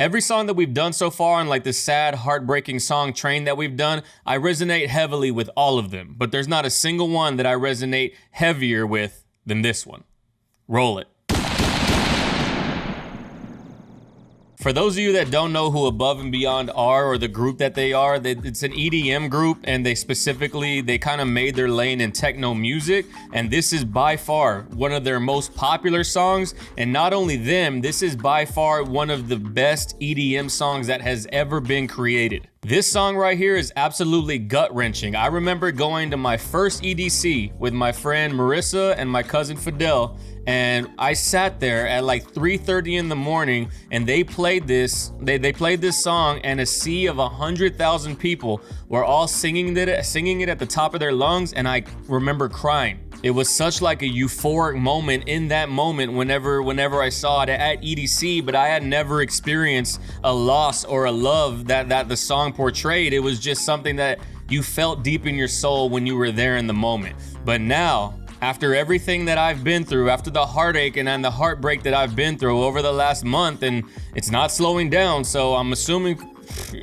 Every song that we've done so far on like the sad, heartbreaking song train that we've done, I resonate heavily with all of them, but there's not a single one that I resonate heavier with than this one. Roll it. For those of you that don't know who Above and Beyond are, or the group that they are, it's an EDM group, and they kind of made their lane in techno music, and this is by far one of their most popular songs. And not only them, this is by far one of the best EDM songs that has ever been created. This song right here is absolutely gut-wrenching. I remember going to my first EDC with my friend Marissa and my cousin Fidel, and I sat there at like 3:30 in the morning, and they played this. They played this song, and a sea of 100,000 people were all singing it at the top of their lungs, and I remember crying. It was such like a euphoric moment in that moment whenever I saw it at EDC, but I had never experienced a loss or a love that the song portrayed. It was just something that you felt deep in your soul when you were there in the moment. But now, after everything that I've been through, after the heartache and the heartbreak that I've been through over the last month, and it's not slowing down, so I'm assuming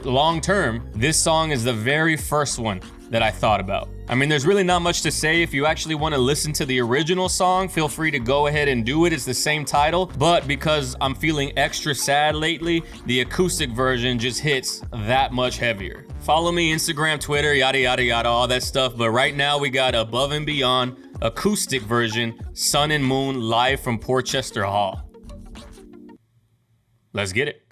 long term, this song is the very first one that I thought about. I mean, there's really not much to say. If you actually want to listen to the original song, feel free to go ahead and do it. It's the same title, but because I'm feeling extra sad lately, the acoustic version just hits that much heavier. Follow me, Instagram, Twitter, yada, yada, yada, all that stuff. But right now we got Above and Beyond, acoustic version, Sun and Moon, live from Portchester Hall. Let's get it.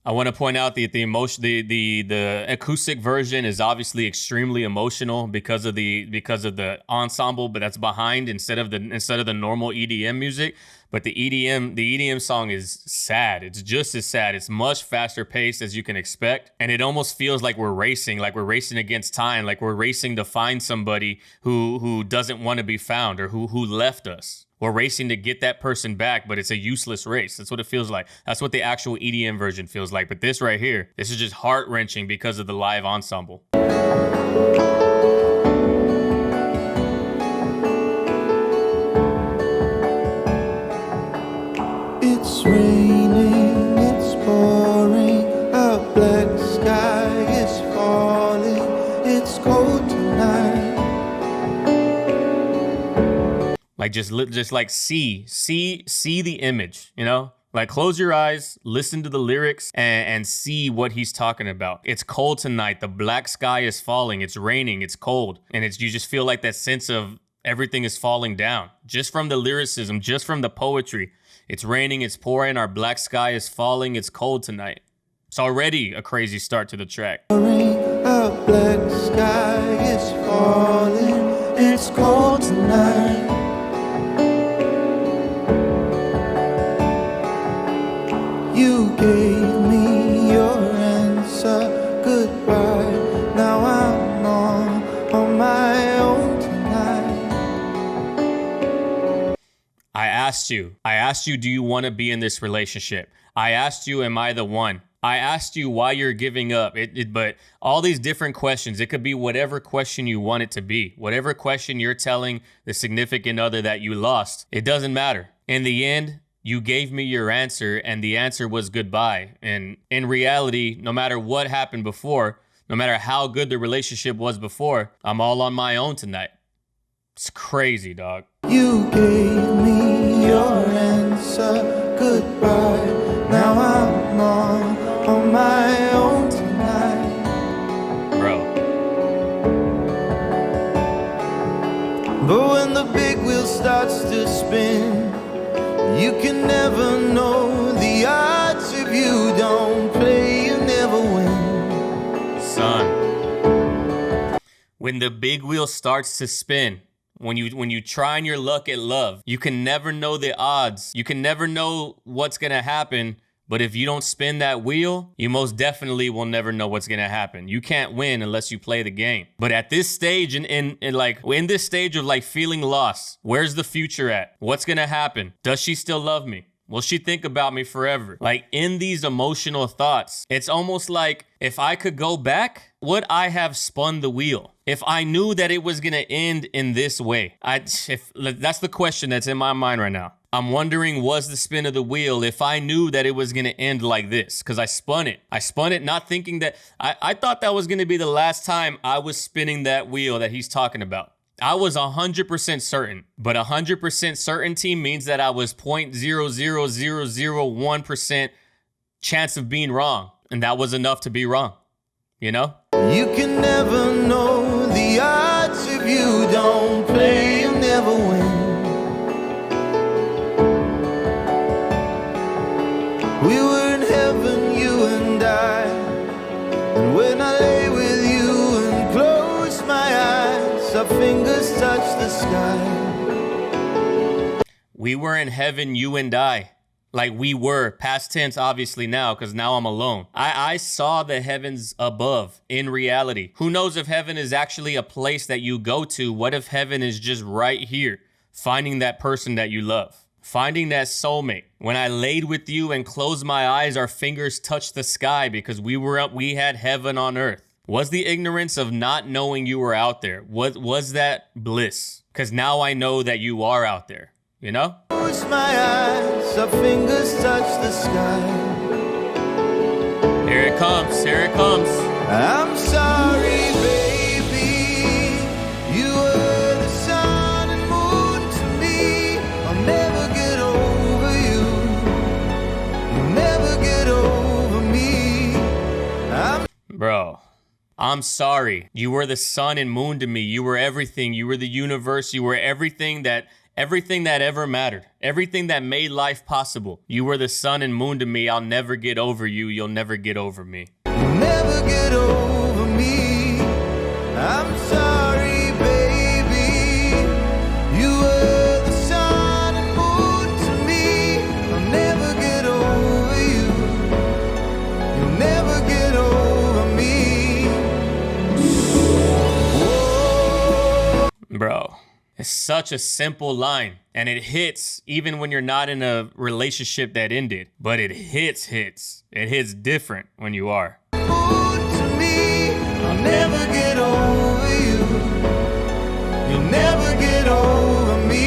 I want to point out that the acoustic version is obviously extremely emotional because of the ensemble, but that's behind instead of the normal EDM music. But the EDM song is sad. It's just as sad. It's much faster paced as you can expect, and it almost feels like we're racing against time, like we're racing to find somebody who doesn't want to be found, or who left us. We're racing to get that person back, but it's a useless race. That's what it feels like. That's what the actual EDM version feels like. But this right here, this is just heart-wrenching because of the live ensemble. It's raining, it's pouring, a black sky is falling, it's cold tonight. Like just like see the image, you know? Like close your eyes, listen to the lyrics, and see what he's talking about. It's cold tonight, the black sky is falling, it's raining, it's cold. And you just feel like that sense of everything is falling down. Just from the lyricism, just from the poetry. It's raining, it's pouring, our black sky is falling, it's cold tonight. It's already a crazy start to the track. A black sky is falling, it's cold tonight. You gave me your answer, goodbye. Now I'm on my own tonight. I asked you, do you want to be in this relationship? I asked you, am I the one? I asked you why you're giving up. But all these different questions, it could be whatever question you want it to be. Whatever question you're telling the significant other that you lost, it doesn't matter. In the end, you gave me your answer, and the answer was goodbye. And in reality, no matter what happened before, no matter how good the relationship was before, I'm all on my own tonight. It's crazy, dog. You gave me your answer, goodbye. Now I'm on my own tonight. Bro. But when the big wheel starts to spin, you can never know the odds. If you don't play, you never win. Son, when the big wheel starts to spin, when you try your luck at love, you can never know the odds. You can never know what's gonna happen. But if you don't spin that wheel, you most definitely will never know what's gonna happen. You can't win unless you play the game. But at this stage, in this stage of like feeling lost, where's the future at? What's gonna happen? Does she still love me? Will she think about me forever? Like in these emotional thoughts, it's almost like if I could go back, would I have spun the wheel? If I knew that it was gonna end in this way, that's the question that's in my mind right now. I'm wondering, was the spin of the wheel if I knew that it was gonna end like this? Because I spun it. I spun it not thinking that, I thought that was gonna be the last time I was spinning that wheel that he's talking about. I was 100% certain, but 100% certainty means that I was 0.00001% chance of being wrong. And that was enough to be wrong, you know? You can never know the odds if you don't play, you never win. We were in heaven, you and I, and when I lay with you and close my eyes, our fingers touch the sky. We were in heaven, you and I. Like we were, past tense obviously now, because now I'm alone. I saw the heavens above in reality. Who knows if heaven is actually a place that you go to? What if heaven is just right here, finding that person that you love? Finding that soulmate. When I laid with you and closed my eyes, our fingers touched the sky because we had heaven on earth. Was the ignorance of not knowing you were out there, was that bliss? Because now I know that you are out there, you know? Close my eyes, our fingers touch the sky. Here it comes, here it comes. I'm sorry, baby. You were the sun and moon to me. I'll never get over you. You'll never get over me. Bro, I'm sorry. You were the sun and moon to me. You were everything. You were the universe. You were everything that ever mattered. Everything that made life possible. You were the sun and moon to me. I'll never get over you. You'll never get over me. You'll never get over me. I'm sorry, baby. You were the sun and moon to me. I'll never get over you. You'll never get over me. Whoa. Bro, it's such a simple line. And it hits even when you're not in a relationship that ended. But it hits. It hits different when you are. Moon to me. I'll never get over you. You'll never get over me.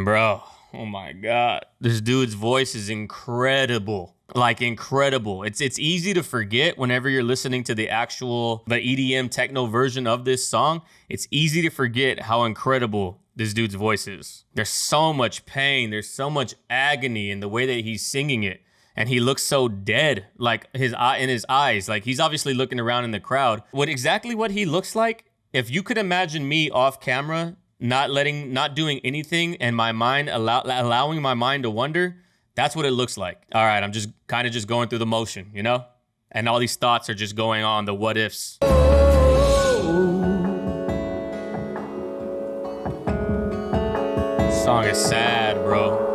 Bro, oh my God. This dude's voice is incredible. Like incredible. It's easy to forget whenever you're listening to the EDM techno version of this song. It's easy to forget how incredible this dude's voice is. There's so much pain. There's so much agony in the way that he's singing it. And he looks so dead, like in his eyes. Like he's obviously looking around in the crowd. What he looks like, if you could imagine me off camera, not doing anything, and my mind allowing my mind to wander, that's what it looks like. All right, I'm just kind of just going through the motion, you know? And all these thoughts are just going on, the what ifs. This song is sad, bro.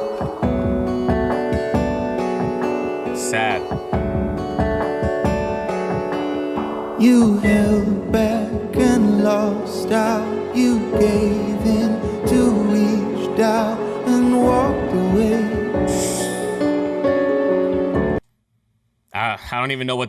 Sad. You held back and lost out. You gave in to reach out and walked away. I don't even know what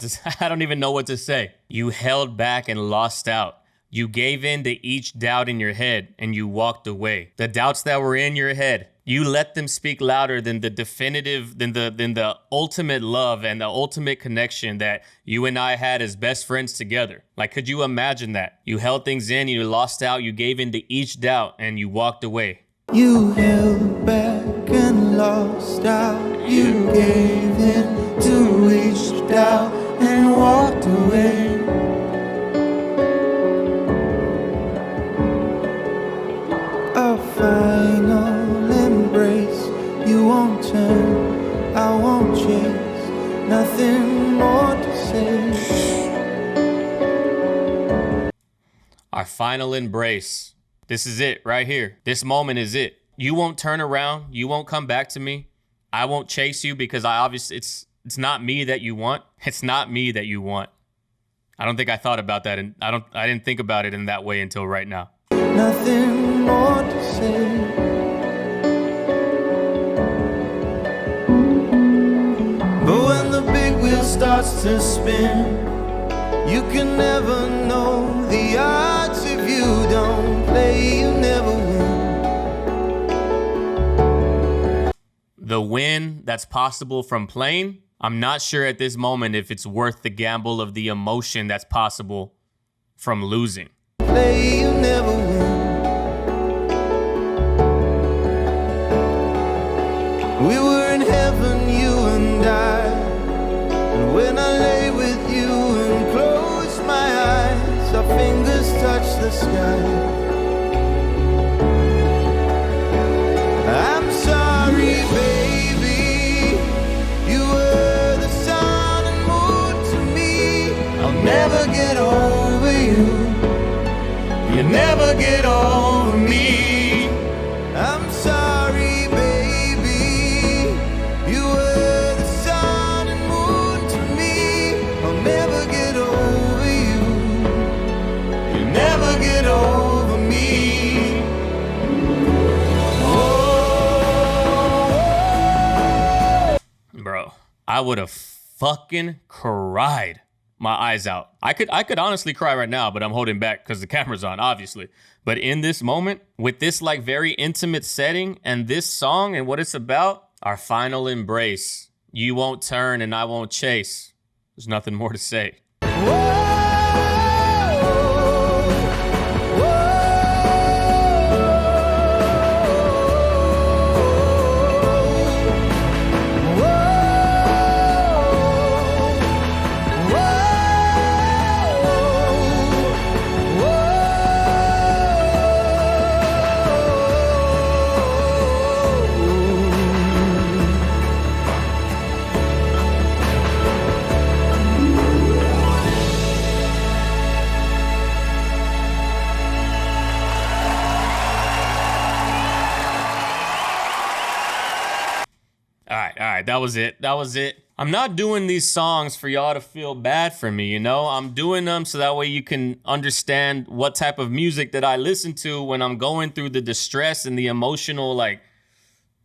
to say. You held back and lost out. You gave in to each doubt in your head and you walked away. The doubts that were in your head, you let them speak louder than the ultimate love and the ultimate connection that you and I had as best friends together. Like, could you imagine that? You held things in, you lost out, you gave in to each doubt and you walked away. You held back and lost out, you gave in to reached out and walked away. A final embrace, you won't turn, I won't chase, nothing more to say. Our final embrace. This is it right here. This moment is it. You won't turn around. You won't come back to me. I won't chase you because it's not me that you want. It's not me that you want. I don't think I thought about that, and I didn't think about it in that way until right now. Nothing more to say. But when the big wheel starts to spin, you can never know the odds. If you don't play, you never win. The win that's possible from playing, I'm not sure at this moment if it's worth the gamble of the emotion that's possible from losing. Play, you never win. We were in heaven, you and I, and when I lay with you and closed my eyes, our fingers touched the sky. I'm sorry, baby, you were the sun and moon to me. I'll never get over you. You never get over me. I'm sorry, baby. You were the sun and moon to me. I'll never get over you. You never get over me. Oh. Bro, I would have fucking cried my eyes out. I could honestly cry right now, but I'm holding back because the camera's on, obviously. But in this moment, with this like very intimate setting and this song and what it's about, our final embrace. You won't turn and I won't chase. There's nothing more to say. All right, that was it. That was it. I'm not doing these songs for y'all to feel bad for me, you know? I'm doing them so that way you can understand what type of music that I listen to when I'm going through the distress and the emotional, like,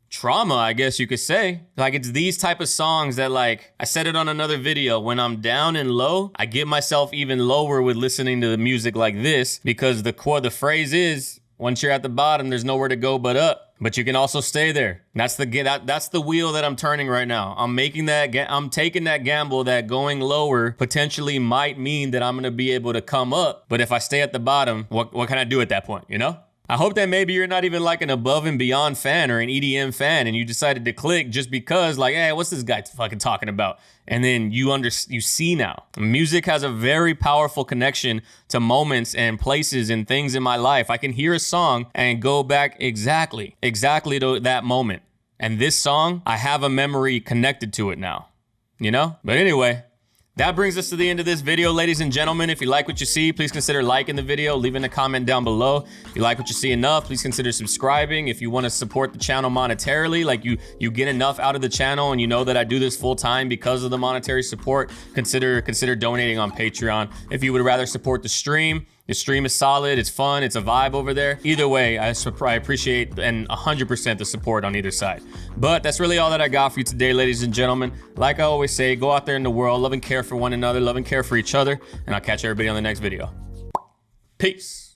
trauma, I guess you could say. Like, it's these type of songs that, like, I said it on another video, when I'm down and low, I get myself even lower with listening to the music like this, because the phrase is, once you're at the bottom, there's nowhere to go but up. But you can also stay there. That's the wheel that I'm turning right now. I'm taking that gamble that going lower potentially might mean that I'm gonna be able to come up. But if I stay at the bottom, what can I do at that point, you know? I hope that maybe you're not even like an Above and Beyond fan or an EDM fan and you decided to click just because like, hey, what's this guy fucking talking about? And then you see now. Music has a very powerful connection to moments and places and things in my life. I can hear a song and go back exactly to that moment. And this song, I have a memory connected to it now, you know? But anyway, that brings us to the end of this video, ladies and gentlemen. If you like what you see, please consider liking the video, leaving a comment down below. If you like what you see enough, please consider subscribing. If you want to support the channel monetarily, like you get enough out of the channel and you know that I do this full time because of the monetary support, consider donating on Patreon. If you would rather support the stream is solid, it's fun, it's a vibe over there. Either way, I appreciate and 100% the support on either side. But that's really all that I got for you today, ladies and gentlemen. Like I always say, go out there in the world, love and care for one another, love and care for each other, and I'll catch everybody on the next video. Peace.